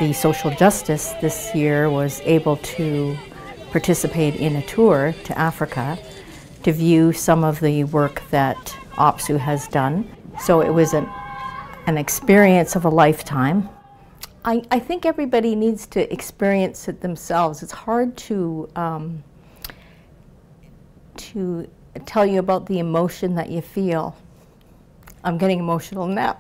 The social justice this year was able to participate in a tour to Africa to view some of the work that OPSEU has done. So it was an experience of a lifetime. I think everybody needs to experience it themselves. It's hard to tell you about the emotion that you feel. I'm getting emotional now.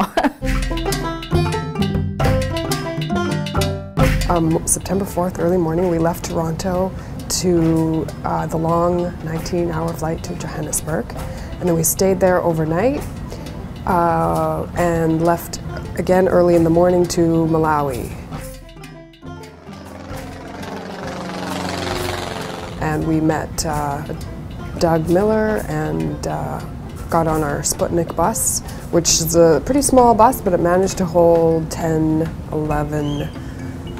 September 4th, early morning, we left Toronto to the long 19-hour flight to Johannesburg. And then we stayed there overnight and left again early in the morning to Malawi. And we met Doug Miller and got on our Sputnik bus, which is a pretty small bus, but it managed to hold 10, 11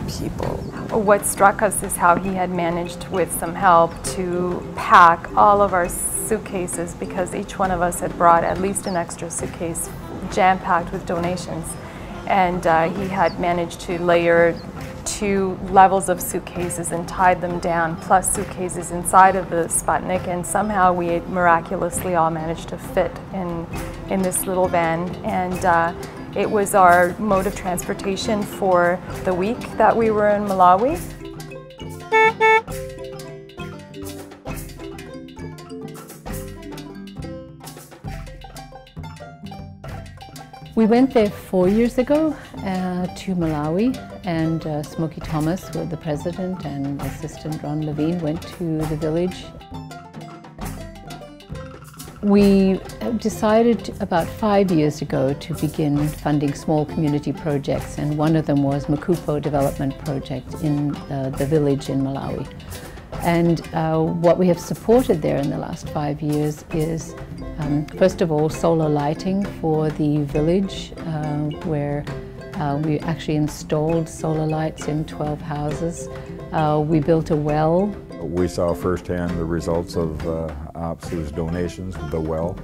people. What struck us is how he had managed, with some help, to pack all of our suitcases, because each one of us had brought at least an extra suitcase jam-packed with donations. And he had managed to layer 2 levels of suitcases and tied them down, plus suitcases inside of the Sputnik, and somehow we miraculously all managed to fit in this little van. And it was our mode of transportation for the week that we were in Malawi. We went there 4 years ago to Malawi, and Smokey Thomas, with the president, and Assistant Ron Levine went to the village. We decided about 5 years ago to begin funding small community projects, and one of them was Makupo Development Project in the village in Malawi. And what we have supported there in the last 5 years is, first of all, solar lighting for the village, where we actually installed solar lights in 12 houses. We built a well. We saw firsthand the results of OPSEU's donations, the well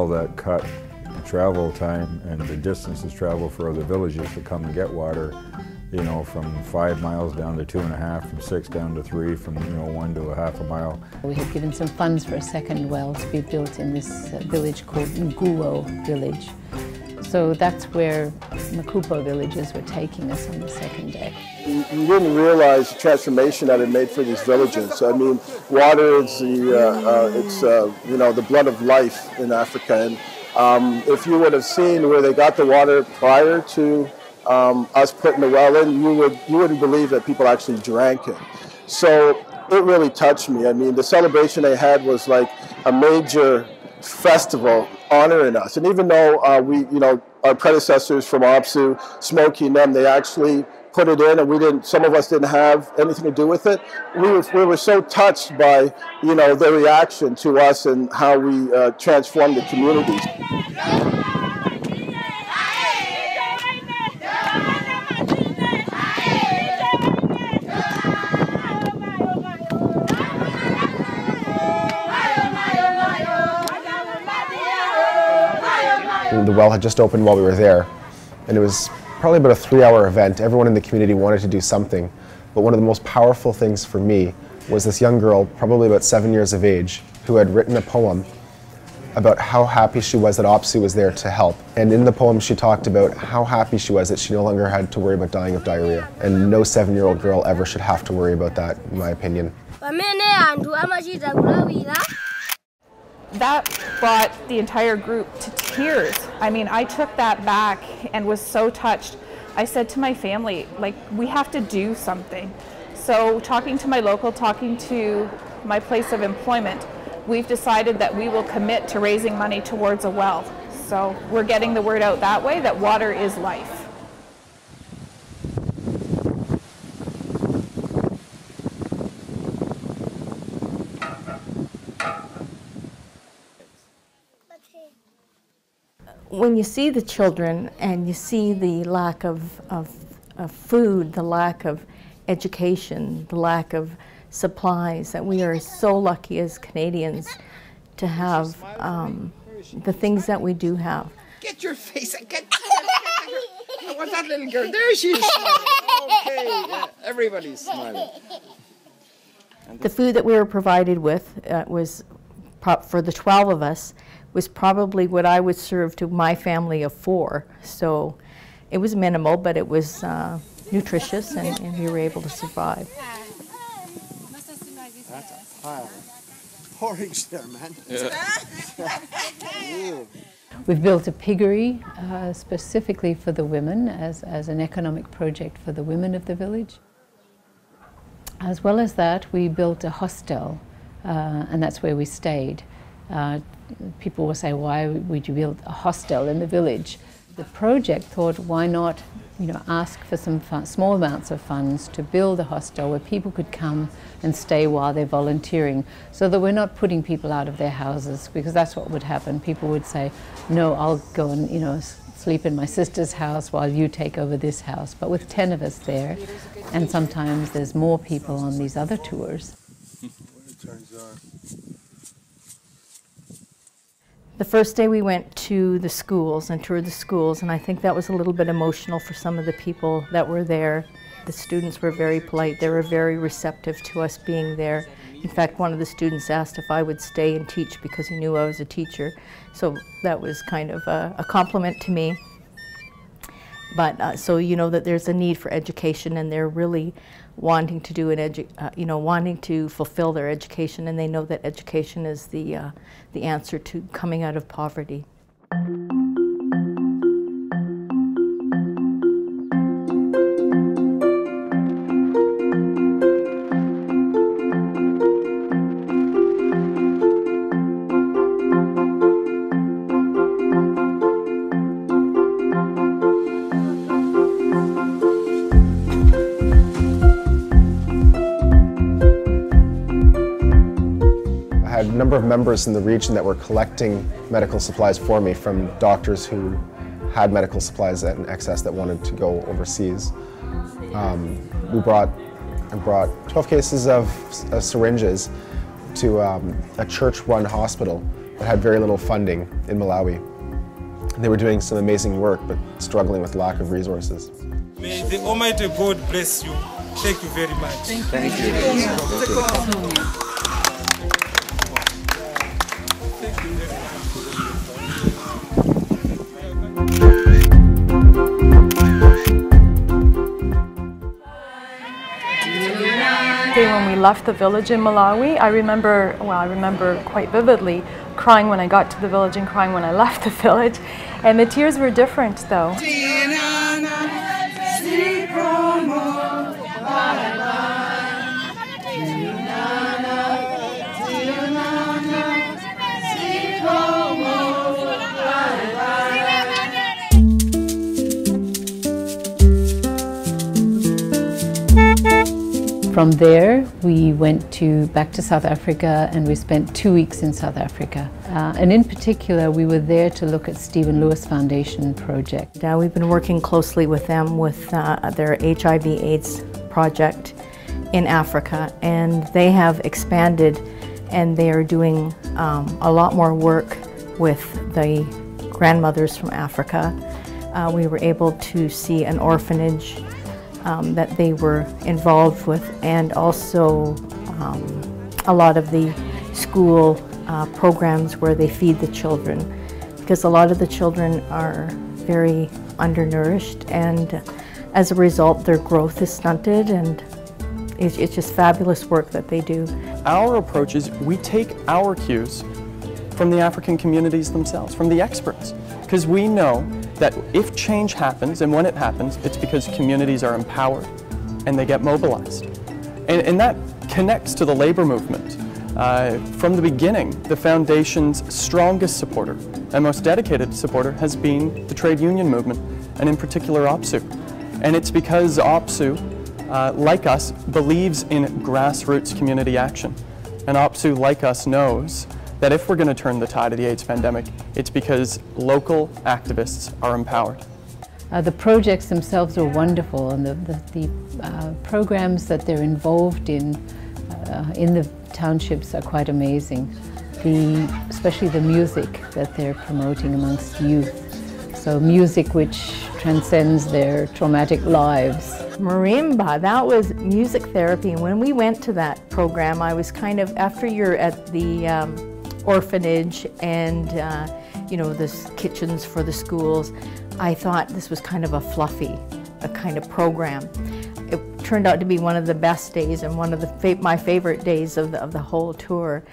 that cut travel time and the distances traveled for other villages to come and get water, you know, from 5 miles down to 2.5, from 6 down to 3, from 1 to a half a mile. We have given some funds for a second well to be built in this village called Nguo village. So that's where Makupo villages were taking us on the second day. You didn't realize the transformation that it made for these villages. I mean, water is the blood of life in Africa. And if you would have seen where they got the water prior to us putting the well in, you wouldn't believe that people actually drank it. So it really touched me. I mean, the celebration they had was like a major festival honoring us. And even though our predecessors from OPSEU, Smokey and them, they actually put it in, and some of us didn't have anything to do with it. We were so touched by, their reaction to us and how we transformed the communities. The well had just opened while we were there, and it was probably about a 3-hour event. Everyone in the community wanted to do something, but one of the most powerful things for me was this young girl, probably about 7 years of age, who had written a poem about how happy she was that OPSEU was there to help. And in the poem she talked about how happy she was that she no longer had to worry about dying of diarrhea. And no 7-year-old girl ever should have to worry about that, in my opinion. That brought the entire group to tears. I mean, I took that back and was so touched. I said to my family, like, we have to do something. So talking to my local, talking to my place of employment, we've decided that we will commit to raising money towards a well. So we're getting the word out that way, that water is life. When you see the children and you see the lack of food, the lack of education, the lack of supplies, that we are so lucky as Canadians to have the things that we do have. Get your face, What's that little girl? There she is smiling. Okay, yeah, everybody's smiling. The food that we were provided with was, for the 12 of us, was probably what I would serve to my family of 4. So it was minimal, but it was nutritious, and we were able to survive. That's a pile of porridge there, man. Yeah. We've built a piggery specifically for the women as an economic project for the women of the village. As well as that, we built a hostel, and that's where we stayed. People will say, why would you build a hostel in the village? The project thought, why not, ask for some small amounts of funds to build a hostel where people could come and stay while they're volunteering, so that we're not putting people out of their houses, because that's what would happen. People would say, no, I'll go and, sleep in my sister's house while you take over this house. But with 10 of us there, and sometimes there's more people on these other tours. The first day we went to the schools and toured the schools, and I think that was a little bit emotional for some of the people that were there. The students were very polite. They were very receptive to us being there. In fact, one of the students asked if I would stay and teach because he knew I was a teacher. So that was kind of a compliment to me. But so you know that there's a need for education, and they're really wanting to do wanting to fulfill their education, and they know that education is the answer to coming out of poverty. A number of members in the region that were collecting medical supplies for me from doctors who had medical supplies in excess that wanted to go overseas. I brought 12 cases of syringes to a church-run hospital that had very little funding in Malawi. They were doing some amazing work, but struggling with lack of resources. May the Almighty God bless you. Thank you very much. Thank you. When we left the village in Malawi, I remember quite vividly crying when I got to the village and crying when I left the village, and the tears were different though. From there, we went back to South Africa, and we spent 2 weeks in South Africa. And in particular, we were there to look at Stephen Lewis Foundation project. We've been working closely with them with their HIV/AIDS project in Africa, and they have expanded, and they are doing a lot more work with the grandmothers from Africa. We were able to see an orphanage that they were involved with, and also a lot of the school programs where they feed the children, because a lot of the children are very undernourished, and as a result their growth is stunted, and it's just fabulous work that they do. Our approach is we take our cues from the African communities themselves, from the experts, because we know that if change happens, and when it happens, it's because communities are empowered and they get mobilized. And that connects to the labor movement. From the beginning, the Foundation's strongest supporter and most dedicated supporter has been the trade union movement, and in particular OPSEU. And it's because OPSEU, like us, believes in grassroots community action. And OPSEU, like us, knows that if we're going to turn the tide of the AIDS pandemic, it's because local activists are empowered. The projects themselves are wonderful, and the programs that they're involved in the townships are quite amazing. Especially the music that they're promoting amongst youth. So music which transcends their traumatic lives. Marimba, that was music therapy. And when we went to that program, I was kind of, after you're at the orphanage and you know, the kitchens for the schools, I thought this was kind of a fluffy, a kind of program. It turned out to be one of the best days and one of my favorite days of the whole tour.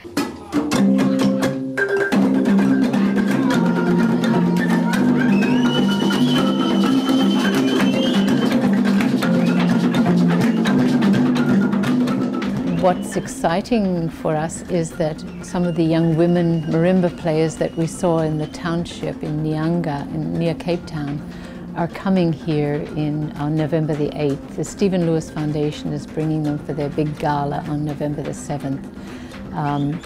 What's exciting for us is that some of the young women marimba players that we saw in the township in Nyanga, near Cape Town, are coming here on November the 8th. The Stephen Lewis Foundation is bringing them for their big gala on November the 7th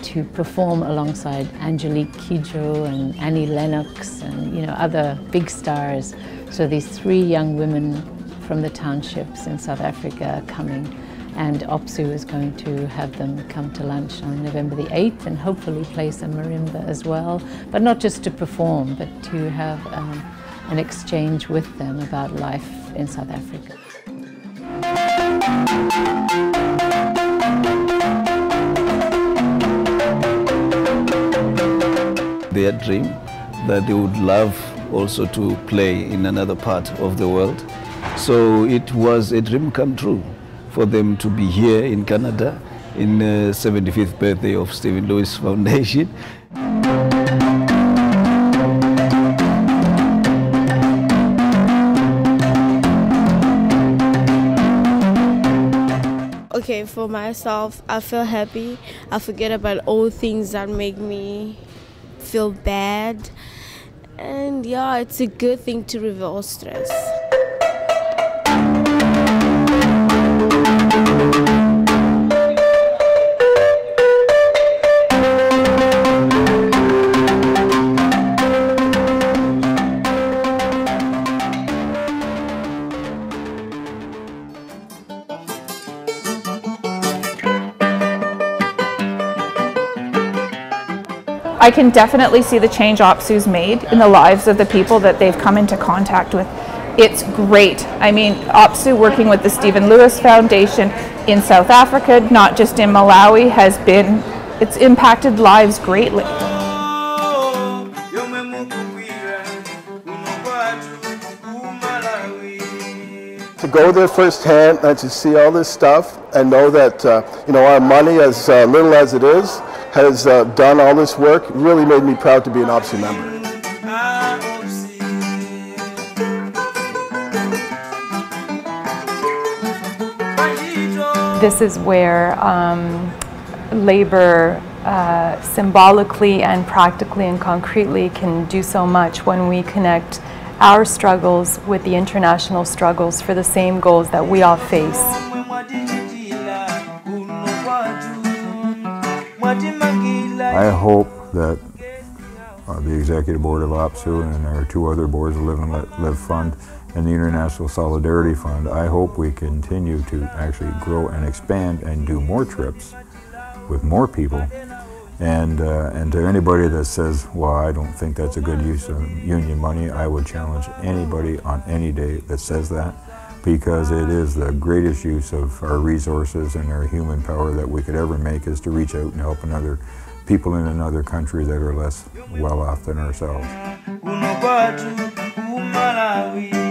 to perform alongside Angelique Kidjo and Annie Lennox and other big stars. So these 3 young women from the townships in South Africa are coming. And OPSEU is going to have them come to lunch on November the 8th and hopefully play some marimba as well. But not just to perform, but to have an exchange with them about life in South Africa. Their dream that they would love also to play in another part of the world. So it was a dream come true for them to be here in Canada in the 75th birthday of Stephen Lewis Foundation. Okay, for myself, I feel happy. I forget about all things that make me feel bad. And yeah, it's a good thing to relieve stress. I can definitely see the change OPSEU's made in the lives of the people that they've come into contact with. It's great. I mean, OPSEU working with the Stephen Lewis Foundation in South Africa, not just in Malawi, it's impacted lives greatly. To go there firsthand and to see all this stuff and know that our money, as little as it is, has done all this work, really made me proud to be an OPSEU member. This is where labor symbolically and practically and concretely can do so much when we connect our struggles with the international struggles for the same goals that we all face. I hope that the Executive Board of OPSEU and our 2 other boards, the Live and Let Live Fund and the International Solidarity Fund, I hope we continue to actually grow and expand and do more trips with more people. And to anybody that says, well, I don't think that's a good use of union money, I would challenge anybody on any day that says that, because it is the greatest use of our resources and our human power that we could ever make, is to reach out and help another people in another country that are less well off than ourselves. Uno kwatu ku Malawi.